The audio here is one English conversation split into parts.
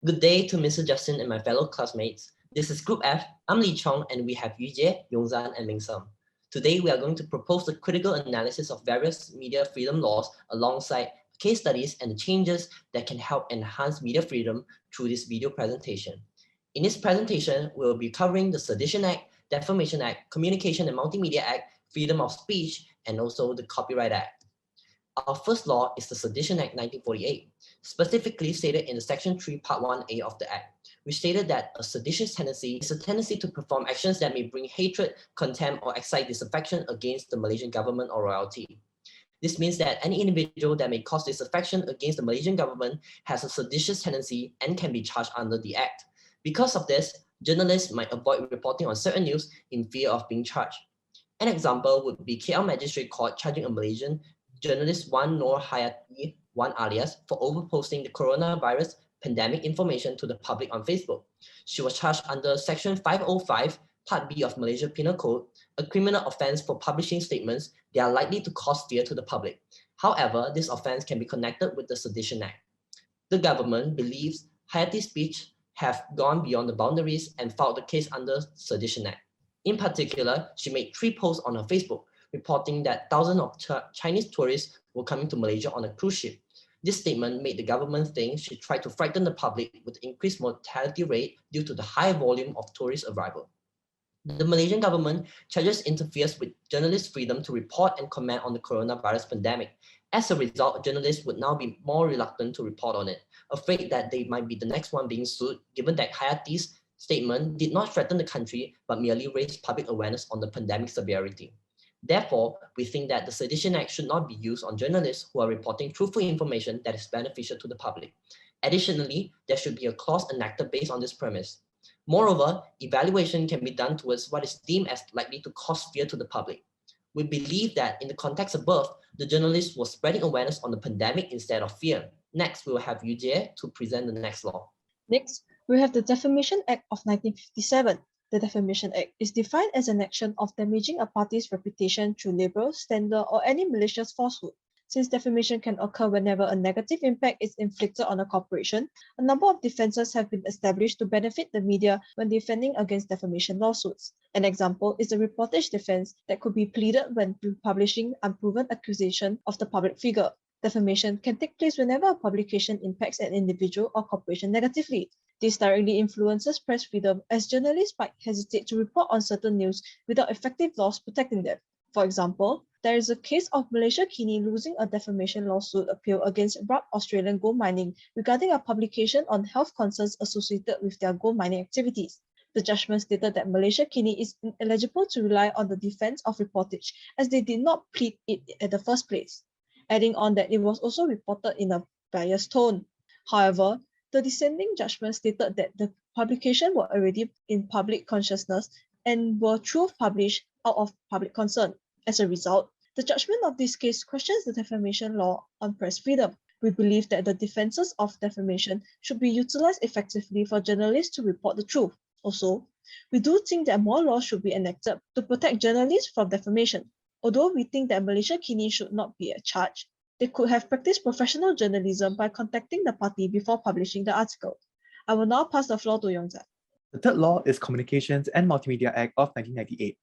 Good day to Mr. Justin and my fellow classmates. This is Group F. I'm Li Chong and we have Yu Jie, Yong Zhan and Meng Sum. Today we are going to propose the critical analysis of various media freedom laws alongside case studies and the changes that can help enhance media freedom through this video presentation. In this presentation, we will be covering the Sedition Act, Defamation Act, Communication and Multimedia Act, Freedom of Speech, and also the Copyright Act. Our first law is the Sedition Act 1948, specifically stated in the Section 3, Part 1A of the Act, which stated that a seditious tendency is a tendency to perform actions that may bring hatred, contempt, or excite disaffection against the Malaysian government or royalty. This means that any individual that may cause disaffection against the Malaysian government has a seditious tendency and can be charged under the Act. Because of this, journalists might avoid reporting on certain news in fear of being charged. An example would be KL Magistrate Court charging a Malaysian journalist Wan Nur Hayati, Wan alias, for overposting the coronavirus pandemic information to the public on Facebook. She was charged under Section 505, Part B of Malaysia Penal Code, a criminal offence for publishing statements that are likely to cause fear to the public. However, this offence can be connected with the Sedition Act. The government believes Hayati's speech have gone beyond the boundaries and filed the case under Sedition Act. In particular, she made 3 posts on her Facebook, reporting that thousands of Chinese tourists were coming to Malaysia on a cruise ship. This statement made the government think she tried to frighten the public with increased mortality rate due to the high volume of tourist arrival. The Malaysian government charges interferes with journalists' freedom to report and comment on the coronavirus pandemic. As a result, journalists would now be more reluctant to report on it, afraid that they might be the next one being sued, given that Hayati's statement did not threaten the country, but merely raised public awareness on the pandemic severity. Therefore, we think that the Sedition Act should not be used on journalists who are reporting truthful information that is beneficial to the public. Additionally, there should be a clause enacted based on this premise. Moreover, evaluation can be done towards what is deemed as likely to cause fear to the public. We believe that in the context above, the journalist was spreading awareness on the pandemic instead of fear. Next, we will have Yu Jie to present the next law. Next, we have the Defamation Act of 1957. The Defamation Act is defined as an action of damaging a party's reputation through libel, slander, or any malicious falsehood. Since defamation can occur whenever a negative impact is inflicted on a corporation, a number of defenses have been established to benefit the media when defending against defamation lawsuits. An example is the reportage defense that could be pleaded when publishing unproven accusation of the public figure. Defamation can take place whenever a publication impacts an individual or corporation negatively. This directly influences press freedom, as journalists might hesitate to report on certain news without effective laws protecting them. For example, there is a case of Malaysia Kini losing a defamation lawsuit appeal against Rupp Australian Gold Mining regarding a publication on health concerns associated with their gold mining activities. The judgment stated that Malaysia Kini is ineligible to rely on the defense of reportage, as they did not plead it at the first place, adding on that it was also reported in a biased tone. However, the dissenting judgment stated that the publication were already in public consciousness and were truth published out of public concern. As a result, the judgment of this case questions the defamation law on press freedom. We believe that the defenses of defamation should be utilized effectively for journalists to report the truth. Also, we do think that more laws should be enacted to protect journalists from defamation. Although we think that Malaysia Kini should not be at charge, they could have practiced professional journalism by contacting the party before publishing the article. I will now pass the floor to Yong Zhan. The third law is Communications and Multimedia Act of 1998,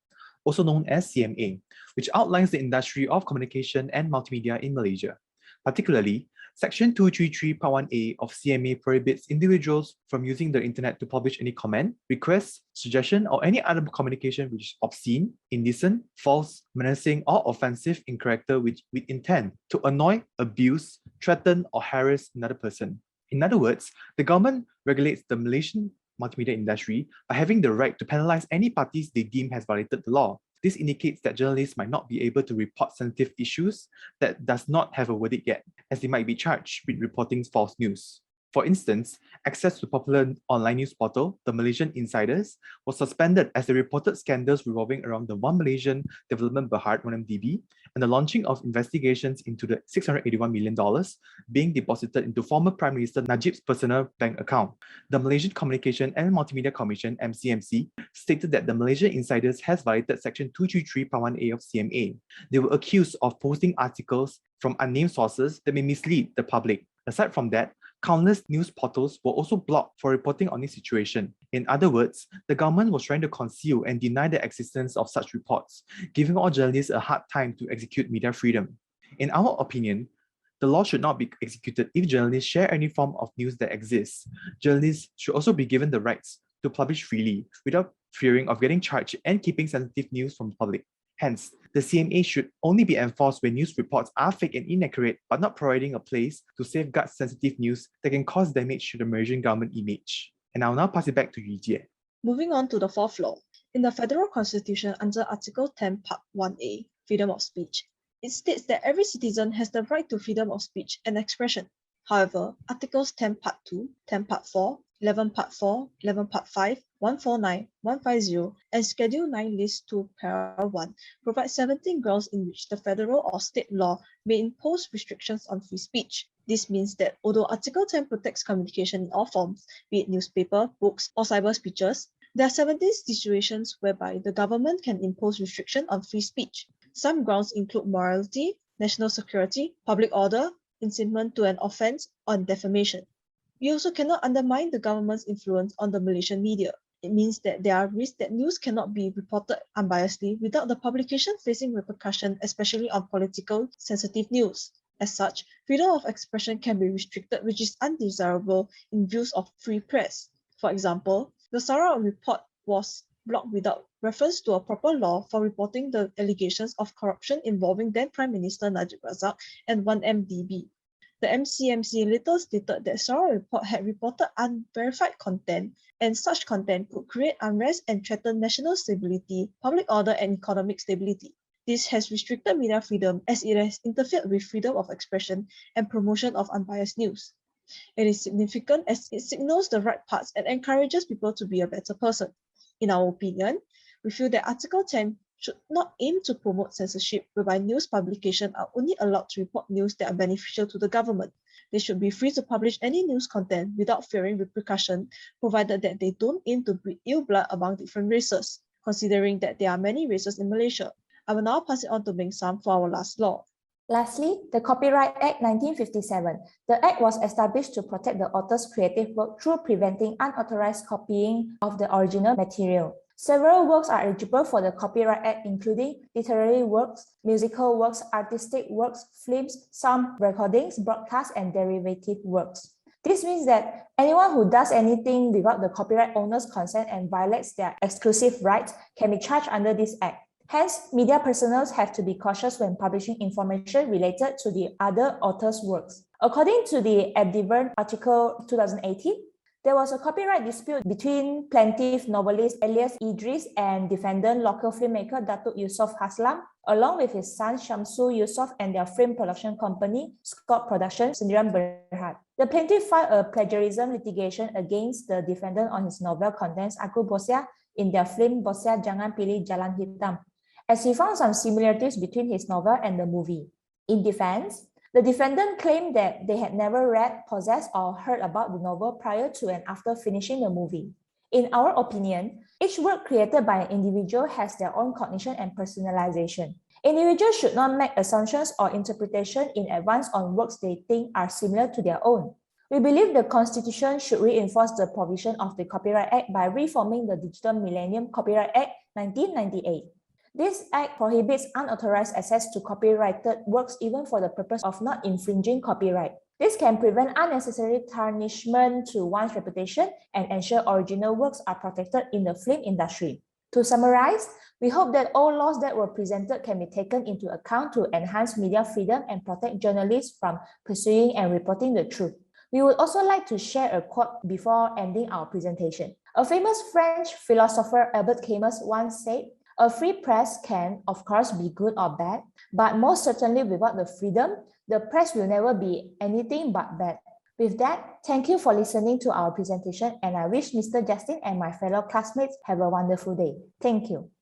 also known as CMA, which outlines the industry of communication and multimedia in Malaysia. Particularly, Section 233 Part 1A of CMA prohibits individuals from using the internet to publish any comment, request, suggestion, or any other communication which is obscene, indecent, false, menacing, or offensive in character with intent to annoy, abuse, threaten, or harass another person. In other words, the government regulates the Malaysian multimedia industry by having the right to penalize any parties they deem has violated the law. This indicates that journalists might not be able to report sensitive issues that does not have a verdict yet, as they might be charged with reporting false news. For instance, access to popular online news portal, the Malaysian Insiders, was suspended as they reported scandals revolving around the One Malaysian Development Berhad (1MDB) and the launching of investigations into the $681 million being deposited into former Prime Minister Najib's personal bank account. The Malaysian Communication and Multimedia Commission (MCMC) stated that the Malaysian Insiders has violated Section 233 Part 1A of CMA. They were accused of posting articles from unnamed sources that may mislead the public. Aside from that, Countless news portals were also blocked for reporting on this situation. In other words, the government was trying to conceal and deny the existence of such reports, giving all journalists a hard time to execute media freedom. In our opinion, the law should not be executed if journalists share any form of news that exists. Journalists should also be given the rights to publish freely without fearing of getting charged and keeping sensitive news from the public. Hence, the CMA should only be enforced when news reports are fake and inaccurate, but not providing a place to safeguard sensitive news that can cause damage to the Malaysian government image. And I'll now pass it back to Yu Jie. Moving on to the fourth law. In the Federal Constitution under Article 10 Part 1A, Freedom of Speech, it states that every citizen has the right to freedom of speech and expression. However, Articles 10 Part 2, 10 Part 4, 11 Part 4, 11 Part 5, 149, 150, and Schedule 9 List 2 Para 1 provide 17 grounds in which the federal or state law may impose restrictions on free speech. This means that although Article 10 protects communication in all forms, be it newspaper, books, or cyber speeches, there are 17 situations whereby the government can impose restriction on free speech. Some grounds include morality, national security, public order, incitement to an offence, or defamation. We also cannot undermine the government's influence on the Malaysian media. It means that there are risks that news cannot be reported unbiasedly without the publication facing repercussion, especially on political sensitive news. As such, freedom of expression can be restricted, which is undesirable in views of free press. For example, the Sarawak report was blocked without reference to a proper law for reporting the allegations of corruption involving then Prime Minister Najib Razak and 1MDB. The MCMC later stated that Sarawak report had reported unverified content, and such content could create unrest and threaten national stability, public order, and economic stability. This has restricted media freedom as it has interfered with freedom of expression and promotion of unbiased news. It is significant as it signals the right paths and encourages people to be a better person. In our opinion, we feel that Article 10 should not aim to promote censorship whereby news publications are only allowed to report news that are beneficial to the government. They should be free to publish any news content without fearing repercussion, provided that they don't aim to breed ill blood among different races, considering that there are many races in Malaysia. I will now pass it on to Meng Sum for our last law. Lastly, the Copyright Act 1957. The Act was established to protect the author's creative work through preventing unauthorized copying of the original material. Several works are eligible for the Copyright Act, including literary works, musical works, artistic works, films, sound recordings, broadcast, and derivative works. This means that anyone who does anything without the copyright owner's consent and violates their exclusive rights can be charged under this Act. Hence, media personnel have to be cautious when publishing information related to the other author's works. According to the Adivern Article 2018, there was a copyright dispute between plaintiff novelist Elias Idris and defendant local filmmaker Datuk Yusof Haslam, along with his son Shamsul Yusof and their film production company, Scott Productions Sendirian Berhad. The plaintiff filed a plagiarism litigation against the defendant on his novel contents Aku Bosia in their film Bosia Jangan Pilih Jalan Hitam, as he found some similarities between his novel and the movie. In defense, the defendant claimed that they had never read, possessed, or heard about the novel prior to and after finishing the movie. In our opinion, each work created by an individual has their own cognition and personalization. Individuals should not make assumptions or interpretation in advance on works they think are similar to their own. We believe the Constitution should reinforce the provision of the Copyright Act by reforming the Digital Millennium Copyright Act 1998. This act prohibits unauthorized access to copyrighted works even for the purpose of not infringing copyright. This can prevent unnecessary tarnishment to one's reputation and ensure original works are protected in the film industry. To summarize, we hope that all laws that were presented can be taken into account to enhance media freedom and protect journalists from pursuing and reporting the truth. We would also like to share a quote before ending our presentation. A famous French philosopher, Albert Camus, once said, "A free press can, of course, be good or bad, but most certainly without the freedom, the press will never be anything but bad." With that, thank you for listening to our presentation, and I wish Mr. Justin and my fellow classmates have a wonderful day. Thank you.